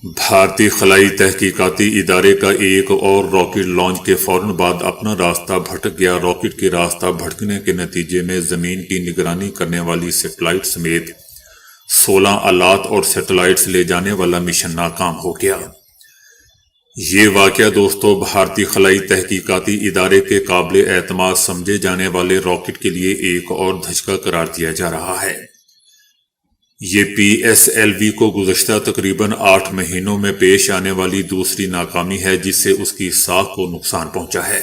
بھارتی خلائی تحقیقاتی ادارے کا ایک اور راکٹ لانچ کے فوراً بعد اپنا راستہ بھٹک گیا۔ راکٹ کے راستہ بھٹکنے کے نتیجے میں زمین کی نگرانی کرنے والی سیٹلائٹ سمیت 16 آلات اور سیٹلائٹس لے جانے والا مشن ناکام ہو گیا۔ یہ واقعہ دوستو بھارتی خلائی تحقیقاتی ادارے کے قابل اعتماد سمجھے جانے والے راکٹ کے لیے ایک اور دھچکا قرار دیا جا رہا ہے۔ یہ PSLV کو گزشتہ تقریباً 8 مہینوں میں پیش آنے والی دوسری ناکامی ہے جس سے اس کی ساکھ کو نقصان پہنچا ہے۔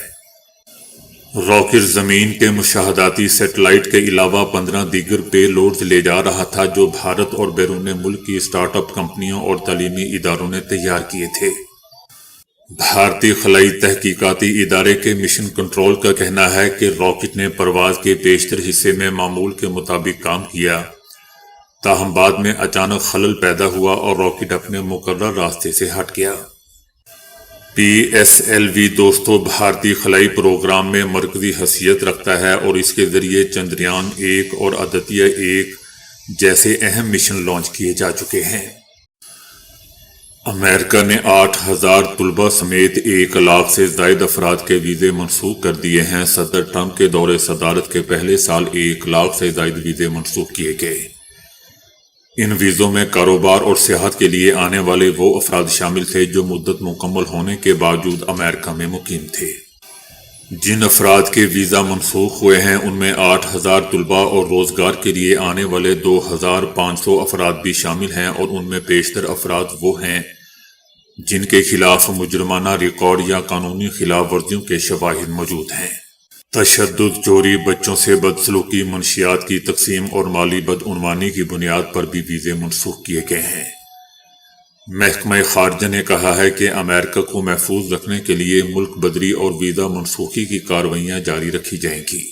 راکٹ زمین کے مشاہداتی سیٹلائٹ کے علاوہ 15 دیگر پے لوڈز لے جا رہا تھا جو بھارت اور بیرون ملک کی سٹارٹ اپ کمپنیوں اور تعلیمی اداروں نے تیار کیے تھے۔ بھارتی خلائی تحقیقاتی ادارے کے مشن کنٹرول کا کہنا ہے کہ راکٹ نے پرواز کے بیشتر حصے میں معمول کے مطابق کام کیا، تاہم بعد میں اچانک خلل پیدا ہوا اور راکٹ اپنے مقررہ راستے سے ہٹ گیا۔ PSLV دوستو بھارتی خلائی پروگرام میں مرکزی حیثیت رکھتا ہے اور اس کے ذریعے چندریان 1 اور آدتیہ 1 جیسے اہم مشن لانچ کیے جا چکے ہیں۔ امریکہ نے 8000 طلباء سمیت 1 لاکھ سے زائد افراد کے ویزے منسوخ کر دیے ہیں۔ صدر ٹرمپ کے دور صدارت کے پہلے سال 1 لاکھ سے زائد ویزے منسوخ کیے گئے۔ ان ویزوں میں کاروبار اور سیاحت کے لیے آنے والے وہ افراد شامل تھے جو مدت مکمل ہونے کے باوجود امریکہ میں مقیم تھے۔ جن افراد کے ویزا منسوخ ہوئے ہیں ان میں 8000 طلباء اور روزگار کے لیے آنے والے 2500 افراد بھی شامل ہیں، اور ان میں بیشتر افراد وہ ہیں جن کے خلاف مجرمانہ ریکارڈ یا قانونی خلاف ورزیوں کے شواہد موجود ہیں۔ تشدد، چوری، بچوں سے بدسلوکی، منشیات کی تقسیم اور مالی بدعنوانی کی بنیاد پر بھی ویزے منسوخ کیے گئے ہیں۔ محکمہ خارجہ نے کہا ہے کہ امریکہ کو محفوظ رکھنے کے لیے ملک بدری اور ویزا منسوخی کی کارروائیاں جاری رکھی جائیں گی۔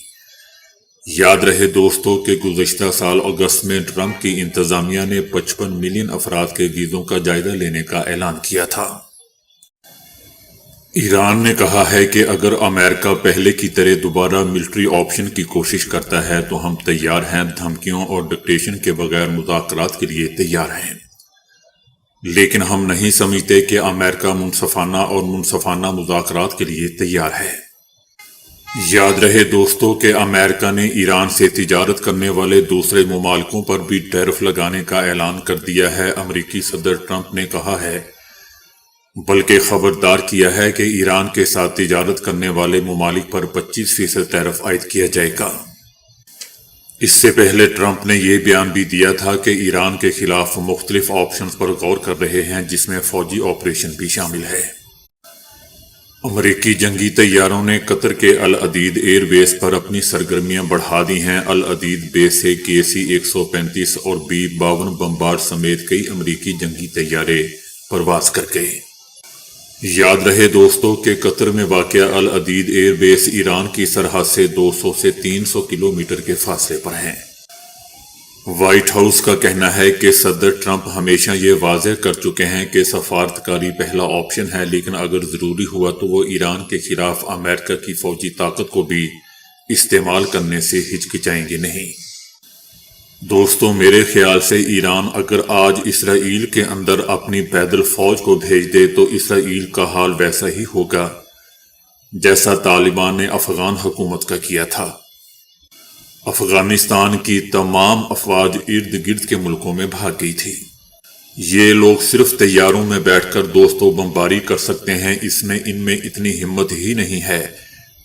یاد رہے دوستو کہ گزشتہ سال اگست میں ٹرمپ کی انتظامیہ نے 55 ملین افراد کے ویزوں کا جائزہ لینے کا اعلان کیا تھا۔ ایران نے کہا ہے کہ اگر امریکہ پہلے کی طرح دوبارہ ملٹری آپشن کی کوشش کرتا ہے تو ہم تیار ہیں، دھمکیوں اور ڈکٹیشن کے بغیر مذاکرات کے لیے تیار ہیں، لیکن ہم نہیں سمجھتے کہ امریکہ منصفانہ مذاکرات کے لیے تیار ہے۔ یاد رہے دوستو کہ امریکہ نے ایران سے تجارت کرنے والے دوسرے ممالکوں پر بھی ٹیرف لگانے کا اعلان کر دیا ہے۔ امریکی صدر ٹرمپ نے کہا ہے، بلکہ خبردار کیا ہے کہ ایران کے ساتھ تجارت کرنے والے ممالک پر 25% ٹیرف عائد کیا جائے گا۔ اس سے پہلے ٹرمپ نے یہ بیان بھی دیا تھا کہ ایران کے خلاف مختلف آپشنز پر غور کر رہے ہیں، جس میں فوجی آپریشن بھی شامل ہے۔ امریکی جنگی طیاروں نے قطر کے العدید ایئر بیس پر اپنی سرگرمیاں بڑھا دی ہیں۔ العدید بیس سے KC-135 اور B-52 بمبار سمیت کئی امریکی جنگی طیارے پرواز کر گئے۔ یاد رہے دوستو کہ قطر میں واقع العدید ایئر بیس ایران کی سرحد سے 200 سے 300 کلومیٹر کے فاصلے پر ہیں۔ وائٹ ہاؤس کا کہنا ہے کہ صدر ٹرمپ ہمیشہ یہ واضح کر چکے ہیں کہ سفارتکاری پہلا آپشن ہے، لیکن اگر ضروری ہوا تو وہ ایران کے خلاف امریکہ کی فوجی طاقت کو بھی استعمال کرنے سے ہچکچائیں گے نہیں۔ دوستو میرے خیال سے ایران اگر آج اسرائیل کے اندر اپنی پیدل فوج کو بھیج دے تو اسرائیل کا حال ویسا ہی ہوگا جیسا طالبان نے افغان حکومت کا کیا تھا۔ افغانستان کی تمام افواج ارد گرد کے ملکوں میں بھاگ گئی تھی۔ یہ لوگ صرف طیاروں میں بیٹھ کر دوستو بمباری کر سکتے ہیں، ان میں اتنی ہمت ہی نہیں ہے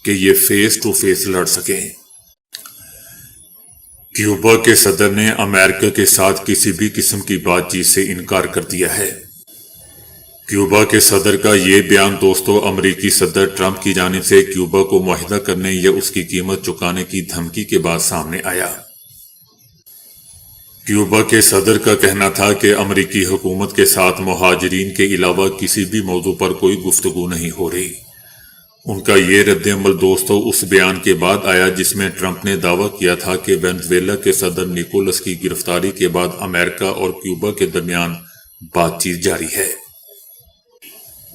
کہ یہ فیس ٹو فیس لڑ سکیں۔ کیوبا کے صدر نے امریکہ کے ساتھ کسی بھی قسم کی بات چیت سے انکار کر دیا ہے۔ کیوبا کے صدر کا یہ بیان دوستو امریکی صدر ٹرمپ کی جانب سے کیوبا کو معاہدہ کرنے یا اس کی قیمت چکانے کی دھمکی کے بعد سامنے آیا۔ کیوبا کے صدر کا کہنا تھا کہ امریکی حکومت کے ساتھ مہاجرین کے علاوہ کسی بھی موضوع پر کوئی گفتگو نہیں ہو رہی۔ ان کا یہ رد عمل دوستو اس بیان کے بعد آیا جس میں ٹرمپ نے دعویٰ کیا تھا کہ وینزویلا کے صدر نیکولس کی گرفتاری کے بعد امریکہ اور کیوبا کے درمیان بات چیت جاری ہے۔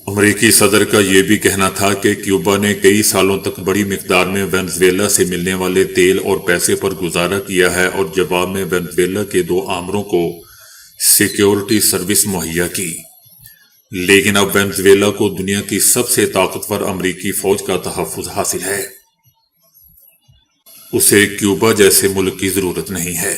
امریکی صدر کا یہ بھی کہنا تھا کہ کیوبا نے کئی سالوں تک بڑی مقدار میں وینزویلا سے ملنے والے تیل اور پیسے پر گزارا کیا ہے اور جواب میں وینزویلا کے 2 آمروں کو سیکیورٹی سروس مہیا کی۔ لیکن اب وینزویلا کو دنیا کی سب سے طاقتور امریکی فوج کا تحفظ حاصل ہے۔ اسے کیوبا جیسے ملک کی ضرورت نہیں ہے۔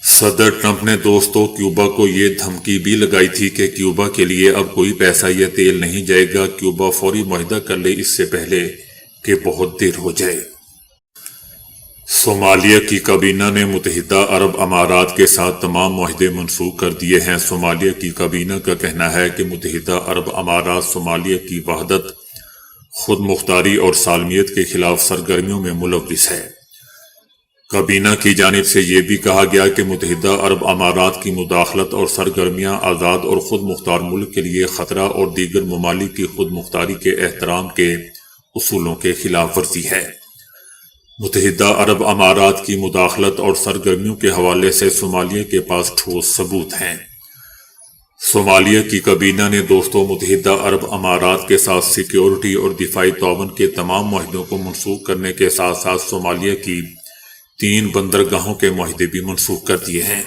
صدر ٹرمپ نے دوستو کیوبا کو یہ دھمکی بھی لگائی تھی کہ کیوبا کے لیے اب کوئی پیسہ یا تیل نہیں جائے گا، کیوبا فوری معاہدہ کر لے اس سے پہلے کہ بہت دیر ہو جائے۔ صومالیہ کی کابینہ نے متحدہ عرب امارات کے ساتھ تمام معاہدے منسوخ کر دیے ہیں۔ صومالیہ کی کابینہ کا کہنا ہے کہ متحدہ عرب امارات صومالیہ کی وحدت، خود مختاری اور سالمیت کے خلاف سرگرمیوں میں ملوث ہے۔ کابینہ کی جانب سے یہ بھی کہا گیا کہ متحدہ عرب امارات کی مداخلت اور سرگرمیاں آزاد اور خود مختار ملک کے لیے خطرہ اور دیگر ممالک کی خود مختاری کے احترام کے اصولوں کے خلاف ورزی ہے۔ متحدہ عرب امارات کی مداخلت اور سرگرمیوں کے حوالے سے صومالیہ کے پاس ٹھوس ثبوت ہیں۔ صومالیہ کی کابینہ نے دوستو متحدہ عرب امارات کے ساتھ سیکیورٹی اور دفاعی تعاون کے تمام معاہدوں کو منسوخ کرنے کے ساتھ ساتھ صومالیہ کی 3 بندرگاہوں کے معاہدے بھی منسوخ کر دیے ہیں۔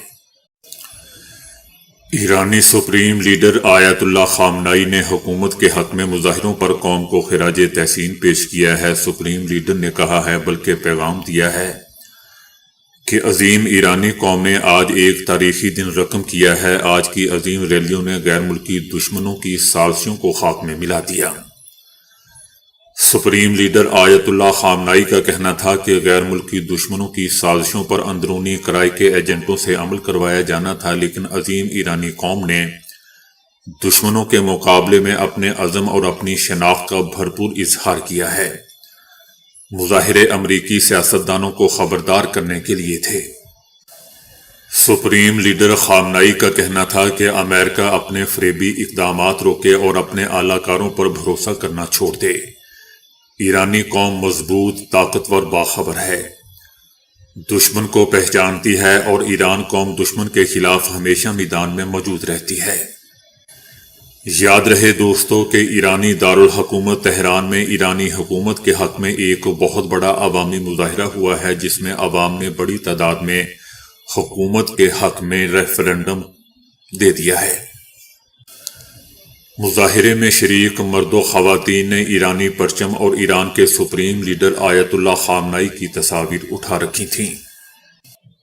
ایرانی سپریم لیڈر آیت اللہ خامنائی نے حکومت کے حق میں مظاہروں پر قوم کو خراج تحسین پیش کیا ہے۔ سپریم لیڈر نے کہا ہے بلکہ پیغام دیا ہے کہ عظیم ایرانی قوم نے آج ایک تاریخی دن رقم کیا ہے۔ آج کی عظیم ریلیوں نے غیر ملکی دشمنوں کی سازشوں کو خاک میں ملا دیا۔ سپریم لیڈر آیت اللہ خامنائی کا کہنا تھا کہ غیر ملکی دشمنوں کی سازشوں پر اندرونی کرائے کے ایجنٹوں سے عمل کروایا جانا تھا، لیکن عظیم ایرانی قوم نے دشمنوں کے مقابلے میں اپنے عزم اور اپنی شناخت کا بھرپور اظہار کیا ہے۔ مظاہرے امریکی سیاستدانوں کو خبردار کرنے کے لیے تھے۔ سپریم لیڈر خامنائی کا کہنا تھا کہ امریکہ اپنے فریبی اقدامات روکے اور اپنے اعلی کاروں پر بھروسہ کرنا چھوڑ دے۔ ایرانی قوم مضبوط، طاقتور، باخبر ہے، دشمن کو پہچانتی ہے اور ایران قوم دشمن کے خلاف ہمیشہ میدان میں موجود رہتی ہے۔ یاد رہے دوستو کہ ایرانی دارالحکومت تہران میں ایرانی حکومت کے حق میں ایک بہت بڑا عوامی مظاہرہ ہوا ہے، جس میں عوام نے بڑی تعداد میں حکومت کے حق میں ریفرنڈم دے دیا ہے۔ مظاہرے میں شریک مرد و خواتین نے ایرانی پرچم اور ایران کے سپریم لیڈر آیت اللہ خامنائی کی تصاویر اٹھا رکھی تھیں۔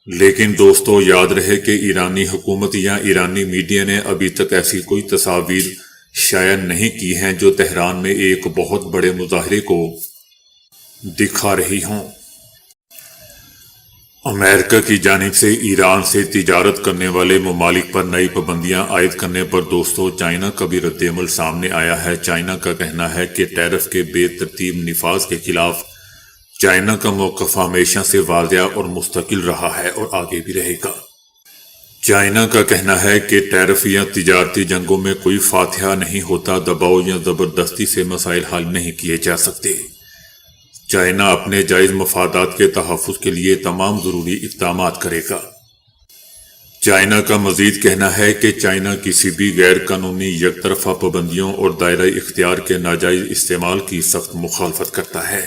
لیکن دوستو یاد رہے کہ ایرانی حکومت یا ایرانی میڈیا نے ابھی تک ایسی کوئی تصاویر شائع نہیں کی ہیں جو تہران میں ایک بہت بڑے مظاہرے کو دکھا رہی ہوں۔ امریکہ کی جانب سے ایران سے تجارت کرنے والے ممالک پر نئی پابندیاں عائد کرنے پر دوستو چائنا کا بھی رد عمل سامنے آیا ہے۔ چائنا کا کہنا ہے کہ ٹیرف کے بے ترتیب نفاذ کے خلاف چائنا کا موقف ہمیشہ سے واضح اور مستقل رہا ہے اور آگے بھی رہے گا۔ چائنا کا کہنا ہے کہ ٹیرف یا تجارتی جنگوں میں کوئی فاتحہ نہیں ہوتا، دباؤ یا زبردستی سے مسائل حل نہیں کیے جا سکتے۔ چائنا اپنے جائز مفادات کے تحفظ کے لیے تمام ضروری اقدامات کرے گا۔ چائنا کا مزید کہنا ہے کہ چائنا کسی بھی غیر قانونی یک طرفہ پابندیوں اور دائرہ اختیار کے ناجائز استعمال کی سخت مخالفت کرتا ہے۔